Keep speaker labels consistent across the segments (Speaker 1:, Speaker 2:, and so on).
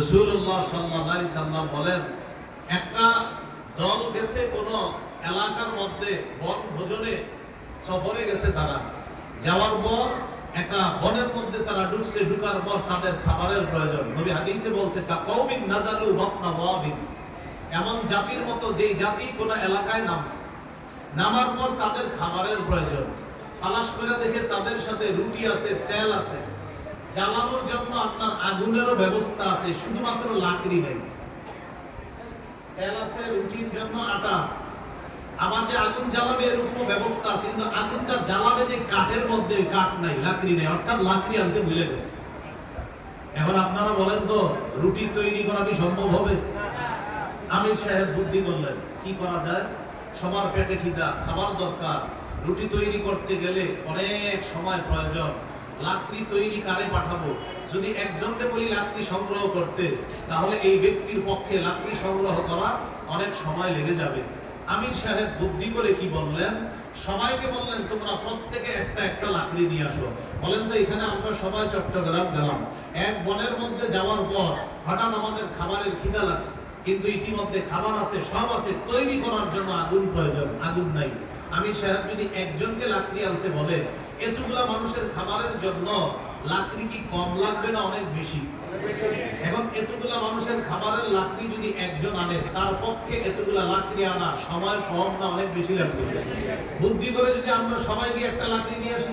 Speaker 1: রাসূলুল্লাহ সাল্লাল্লাহু আলাইহি সাল্লাম বলেন, একটা দল গেছে কোন এলাকার মধ্যে বনভোজনে সফরে গেছে। তারা যাওয়ার পর একটা বনের মধ্যে তারা ঢুকছে। ঢুকার পর তাদের খাবারের প্রয়োজন। নবী হাদিসে বলছে, কাউমিন নাযালু বাতনা ওয়াবিন, এমন জাতির মতো যেই জাতি কোন এলাকায় নামছে, নামার পর তাদের খাবারের প্রয়োজন। তালাশ করে দেখে তাদের সাথে রুটি আছে, তেল আছে, জ্বালানোর জন্য আপনার আগুনেরও ব্যবস্থা আছে, শুধুমাত্র লাকড়ি নেই। তেল আছে, রুটির জন্য আটা আছে, আবার যে আগুন জ্বালাবে এরকম ব্যবস্থা আছে, কিন্তু আগুনটা জ্বালাবে যে কাঠের মধ্যে, কাঠ নাই, লাকড়ি নেই, অর্থাৎ লাকড়ি আনতে ভুলে গেছে। এখন আপনারা বলেন তো, রুটি তৈরি করা কি সম্ভব হবে? আমির সাহেব বুদ্ধি করলেন, কি করা যায়? সবার পেটে খিদা, খাবার দরকার, রুটি তৈরি করতে গেলে অনেক সময় প্রয়োজন, লাকড়ি তৈরি কারে পাঠাবো? যদি একজনকে বলি লাকড়ি সংগ্রহ করতে, তাহলে এই ব্যক্তির পক্ষে লাকড়ি সংগ্রহ করা অনেক সময় লেগে যাবে। আমির সাহেব বুদ্ধি করে কি বললেন? সবাইকে বললেন, তোমরা প্রত্যেকে একটা একটা লাকড়ি নিয়ে আসো। বলেন তো, এখানে আমরা সবাই চট্টগ্রাম গেলাম, এক বনের মধ্যে যাওয়ার পর হঠাৎ আমাদের খাবারের খিদা লাগছে, কিন্তু ইতিমধ্যে খাবার আছে, সব আছে, তৈরি করার জন্য আগুন প্রয়োজন, আগুন নাই। আমির সাহেব যদি একজনকে লাকড়ি আনতে বলে, এতগুলা মানুষের খাবারের জন্য লাকড়ি কি কম লাগবে না অনেক বেশি? এখন এতগুলা মানুষের খাবারের লাকড়ি যদি একজন আনে, তার পক্ষে এতগুলা লাকড়ি আনা সময় কম না অনেক বেশি লাগবে? বুদ্ধি করে যদি আমরা সবাই গিয়ে একটা লাকড়ি নিয়ে আসি,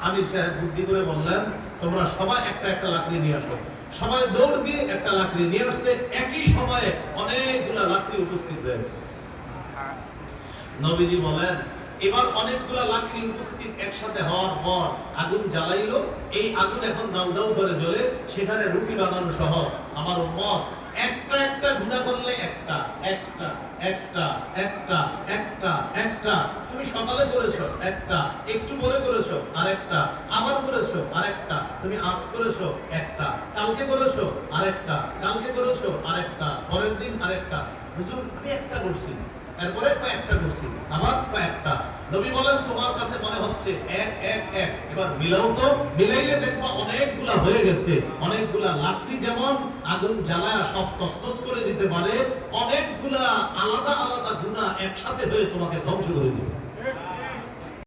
Speaker 1: আমির সাহেব বুদ্ধি করে বললেন, তোমরা সবাই একটা একটা লাকড়ি নিয়ে আসো। সবাই দৌড় দিয়ে একটা লাকড়ি নিয়ে আসছে। একই সময়ে অনেকগুলা লাকড়ি উপস্থিত হয়েছে। নবীজি বলেন, এবার অনেকগুলা লাকড়ি উপস্থিত একসাথে হওয়ার পর আগুন জ্বালাইলো। এই আগুন এখন দাউ দাউ করে জ্বলে, সেখানে রুটি বানানো সহজ। আমার উম্মত একটা একটা গুণা করলে একটা একটা একটা একটা একটা একটা, তুমি সকালে করেছো একটা, একটু পরে করেছো আরেকটা, আবার করেছো আরেকটা, তুমি আজ করেছো একটা, কালকে করেছো আরেকটা, কালকে করেছো আরেকটা, পরের দিন আরেকটা। হুজুর আমি একটা করছি, এরপরে কয়েকটা করছি, আবার কয়েকটা। নবী বলেন, তোমার কাছে মনে হচ্ছে এক এক এক, এবার মিলাও তো, মিলাইলে দেখবা অনেকগুলা হয়ে গেছে। অনেকগুলা লাকড়ি যেমন আগুন জ্বালায়া সব তসতস করে দিতে পারে, অনেকগুলা আলাদা আলাদা গুনাহ একসাথে হয়ে তোমাকে ধ্বংস করে দিবে।